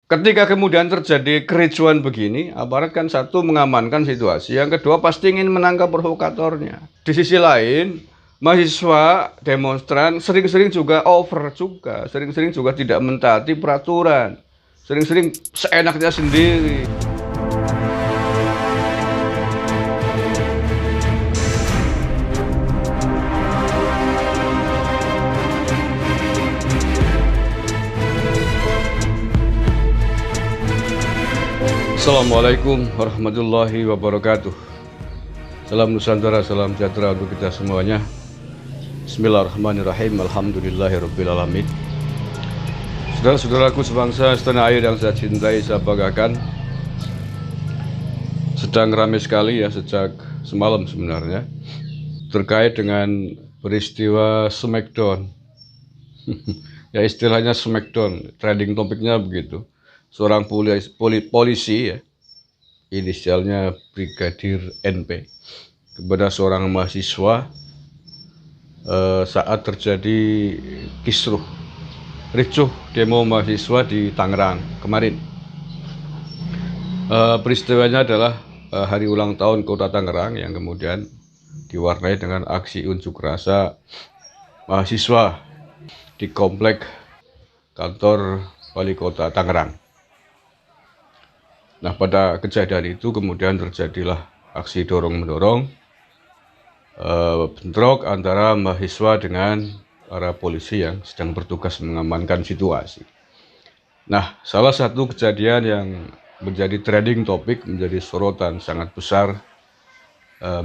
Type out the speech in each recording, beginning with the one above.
Ketika kemudian terjadi kericuan begini, aparat kan satu mengamankan situasi, yang kedua pasti ingin menangkap provokatornya. Di sisi lain, mahasiswa demonstran sering-sering juga over juga, sering-sering juga tidak mentaati peraturan, sering-sering seenaknya sendiri. Assalamualaikum warahmatullahi wabarakatuh. Salam Nusantara, salam sejahtera untuk kita semuanya. Bismillahirrahmanirrahim. Alhamdulillahirrabbilalamin. Saudara-saudaraku sebangsa setanah air yang saya cintai, saya banggakan, sedang ramai sekali ya sejak semalam sebenarnya terkait dengan peristiwa Smackdown. Ya istilahnya Smackdown, trending topiknya begitu. Seorang polisi ya, inisialnya Brigadir NP, kepada seorang mahasiswa saat terjadi kisruh, ricuh demo mahasiswa di Tangerang kemarin. Peristiwanya adalah hari ulang tahun Kota Tangerang yang kemudian diwarnai dengan aksi unjuk rasa mahasiswa di komplek kantor Wali Kota Tangerang. Nah, pada kejadian itu kemudian terjadilah aksi dorong-mendorong, bentrok antara mahasiswa dengan para polisi yang sedang bertugas mengamankan situasi. Nah, salah satu kejadian yang menjadi trending topik, menjadi sorotan sangat besar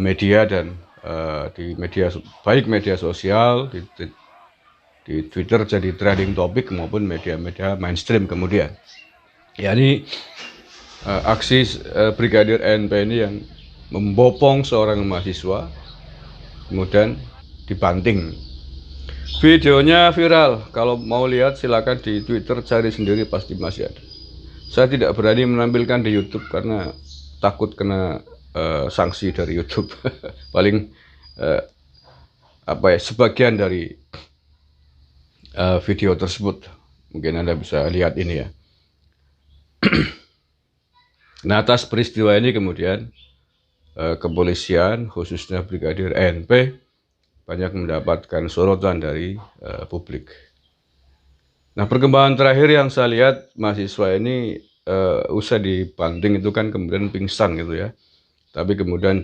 media dan di media, baik media sosial, di Twitter jadi trending topik maupun media-media mainstream kemudian, yakni aksi Brigadir NP ini yang membopong seorang mahasiswa kemudian dibanting. Videonya viral, kalau mau lihat silakan di Twitter cari sendiri, pasti masih ada. Saya tidak berani menampilkan di YouTube karena takut kena sanksi dari YouTube. Paling sebagian dari video tersebut mungkin Anda bisa lihat ini ya. Nah, atas peristiwa ini kemudian kepolisian, khususnya Brigadir NP, banyak mendapatkan sorotan dari publik. Nah, perkembangan terakhir yang saya lihat, mahasiswa ini usai dibanting itu kan kemudian pingsan gitu ya. Tapi kemudian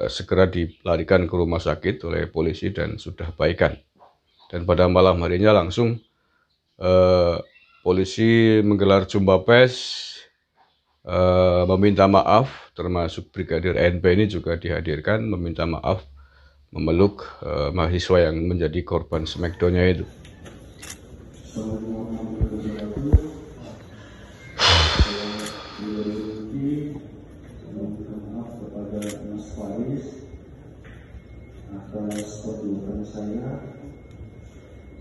segera dilarikan ke rumah sakit oleh polisi dan sudah baikan. Dan pada malam harinya langsung polisi menggelar jumpa pers, meminta maaf, termasuk Brigadir NP ini juga dihadirkan, meminta maaf, memeluk mahasiswa yang menjadi korban smackdown-nya itu. Atas perbuatan saya,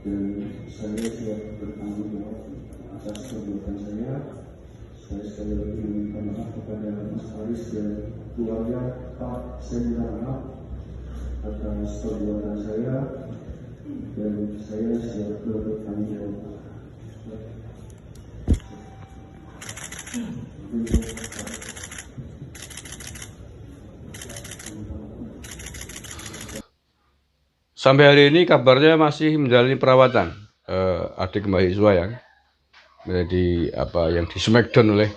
dan saya siap bertanggung jawab atas perbuatan saya. Saya sekali lagi meminta maaf kepada Mas Faris dan keluarga Pak. Saya minta maaf atas perbuatan saya dan saya siap bertanggung jawab. Sampai hari ini kabarnya masih menjalani perawatan adik mahasiswa yang menjadi yang di smackdown oleh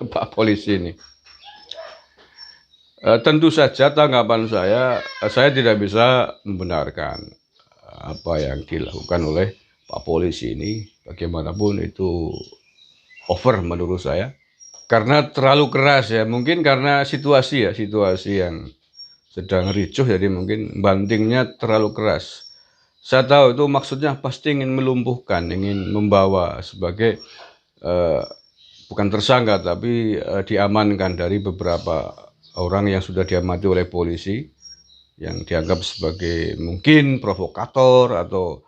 Pak polisi ini. Tentu saja tanggapan saya tidak bisa membenarkan apa yang dilakukan oleh Pak polisi ini. Bagaimanapun itu over menurut saya, karena terlalu keras ya. Mungkin karena situasi yang sedang ricuh, jadi mungkin bantingnya terlalu keras. Saya tahu itu maksudnya pasti ingin melumpuhkan, ingin membawa sebagai bukan tersangka tapi diamankan dari beberapa orang yang sudah diamati oleh polisi yang dianggap sebagai mungkin provokator atau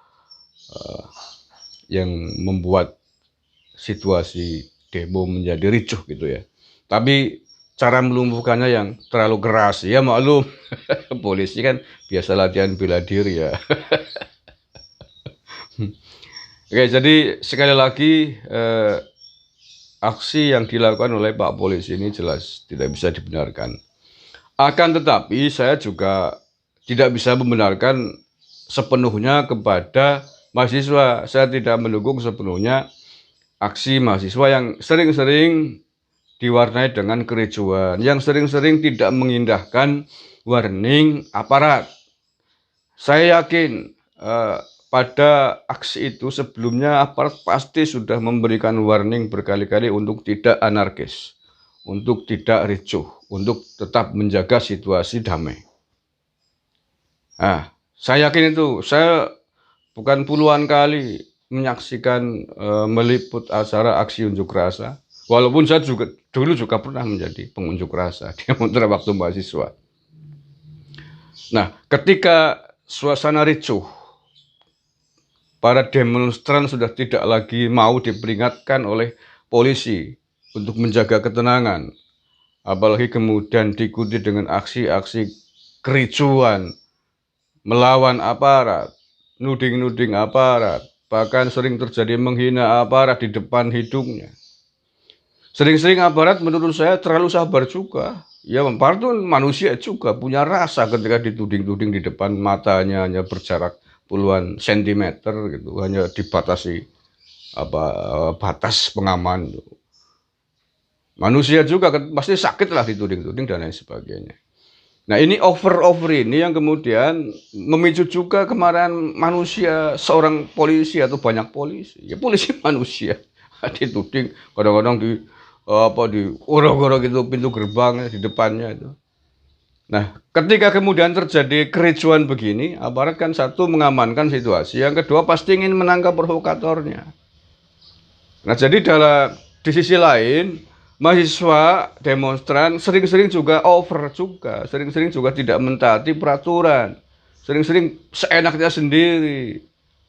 yang membuat situasi demo menjadi ricuh gitu ya. Tapi cara melumpuhkannya yang terlalu keras, ya maklum. Polisi kan biasa latihan bela diri ya. Oke, jadi sekali lagi aksi yang dilakukan oleh Pak Polisi ini jelas tidak bisa dibenarkan. Akan tetapi saya juga tidak bisa membenarkan sepenuhnya kepada mahasiswa. Saya tidak mendukung sepenuhnya aksi mahasiswa yang sering-sering diwarnai dengan kericuan, yang sering-sering tidak mengindahkan warning aparat. Saya yakin pada aksi itu sebelumnya aparat pasti sudah memberikan warning berkali-kali untuk tidak anarkis, untuk tidak ricuh, untuk tetap menjaga situasi damai. Nah, saya yakin itu. Saya bukan puluhan kali menyaksikan meliput acara aksi unjuk rasa. Walaupun saya juga dulu juga pernah menjadi pengunjuk rasa di waktu mahasiswa. Nah, ketika suasana ricuh, para demonstran sudah tidak lagi mau diperingatkan oleh polisi untuk menjaga ketenangan. Apalagi kemudian diikuti dengan aksi-aksi kericuan, melawan aparat, nuding-nuding aparat, bahkan sering terjadi menghina aparat di depan hidungnya. Sering-sering aparat menurut saya terlalu sabar juga. Ya, aparat itu manusia juga, punya rasa ketika dituding-tuding di depan matanya hanya berjarak puluhan sentimeter gitu, hanya dibatasi batas pengaman. Manusia juga pasti sakit lah dituding-tuding dan lain sebagainya. Nah, ini over ini yang kemudian memicu juga kemarahan manusia, seorang polisi atau banyak polisi. Ya, polisi manusia dituding, kadang-kadang di orok-orok itu pintu gerbang di depannya itu. Nah, ketika kemudian terjadi kericuan begini, aparat kan satu mengamankan situasi, yang kedua pasti ingin menangkap provokatornya. Nah, jadi di sisi lain, mahasiswa demonstran sering-sering juga over juga, sering-sering juga tidak mentaati peraturan, sering-sering seenaknya sendiri,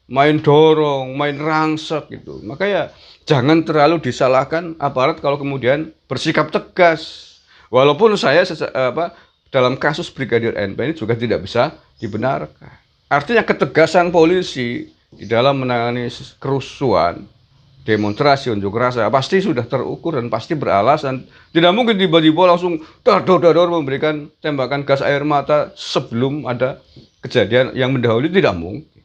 main dorong, main rangsek gitu. Maka ya jangan terlalu disalahkan aparat kalau kemudian bersikap tegas. Walaupun saya dalam kasus Brigadir NP ini juga tidak bisa dibenarkan. Artinya ketegasan polisi di dalam menangani kerusuhan, demonstrasi unjuk rasa pasti sudah terukur dan pasti beralasan. Tidak mungkin tiba-tiba langsung dador memberikan tembakan gas air mata sebelum ada kejadian yang mendahului, tidak mungkin.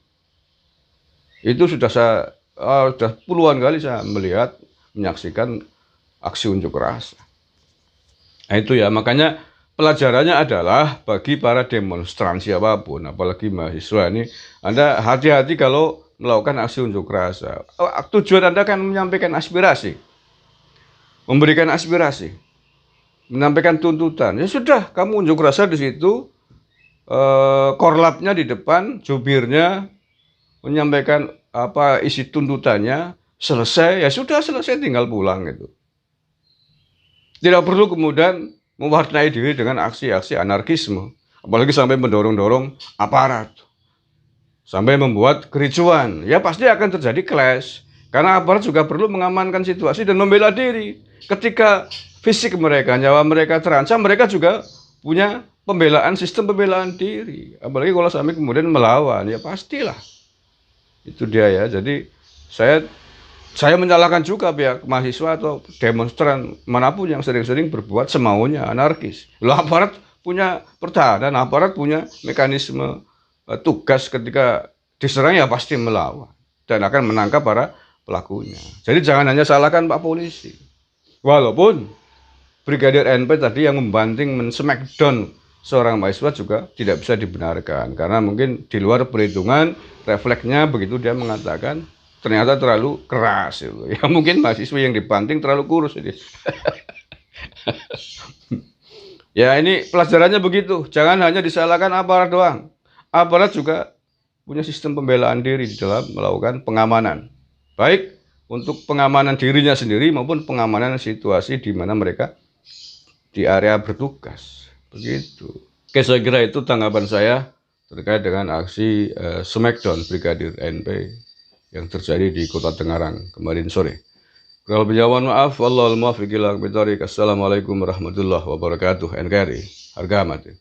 Itu sudah sudah puluhan kali saya melihat, menyaksikan aksi unjuk rasa. Nah, itu ya, makanya pelajarannya adalah bagi para demonstran siapapun, apalagi mahasiswa ini, Anda hati-hati kalau melakukan aksi unjuk rasa. Tujuan Anda kan menyampaikan aspirasi, memberikan aspirasi, menyampaikan tuntutan. Ya sudah, kamu unjuk rasa di situ, korlapnya di depan, jubirnya menyampaikan isi tuntutannya, selesai, ya sudah selesai, tinggal pulang gitu. Tidak perlu kemudian mewarnai diri dengan aksi-aksi anarkisme, apalagi sampai mendorong-dorong aparat, sampai membuat kericuan. Ya pasti akan terjadi clash, karena aparat juga perlu mengamankan situasi dan membela diri. Ketika fisik mereka, nyawa mereka terancam, mereka juga punya sistem pembelaan diri. Apalagi kalau sampai kemudian melawan, ya pastilah. Itu dia ya. Jadi saya menyalahkan juga pihak mahasiswa atau demonstran manapun yang sering-sering berbuat semaunya, anarkis. Lah, aparat punya pertahanan, aparat punya mekanisme tugas ketika diserang ya pasti melawan dan akan menangkap para pelakunya. Jadi jangan hanya salahkan Pak Polisi. Walaupun Brigadir NP tadi yang membanting, men-smackdown seorang mahasiswa juga tidak bisa dibenarkan, karena mungkin di luar perhitungan refleksnya begitu dia mengatakan ternyata terlalu keras itu. Ya mungkin mahasiswa yang dibanting terlalu kurus ini. Ya, ini pelajarannya begitu. Jangan hanya disalahkan aparat doang. Aparat juga punya sistem pembelaan diri di dalam melakukan pengamanan, baik untuk pengamanan dirinya sendiri maupun pengamanan situasi di mana mereka di area bertugas. Begitu. Oke, saya kira itu tanggapan saya terkait dengan aksi smackdown Brigadir NP yang terjadi di Kota Tangerang kemarin sore. Kalau berjawab maaf, wallahul muwaffiq ila aqwamit thoriq. Assalamualaikum warahmatullahi wabarakatuh. NKRI harga mati.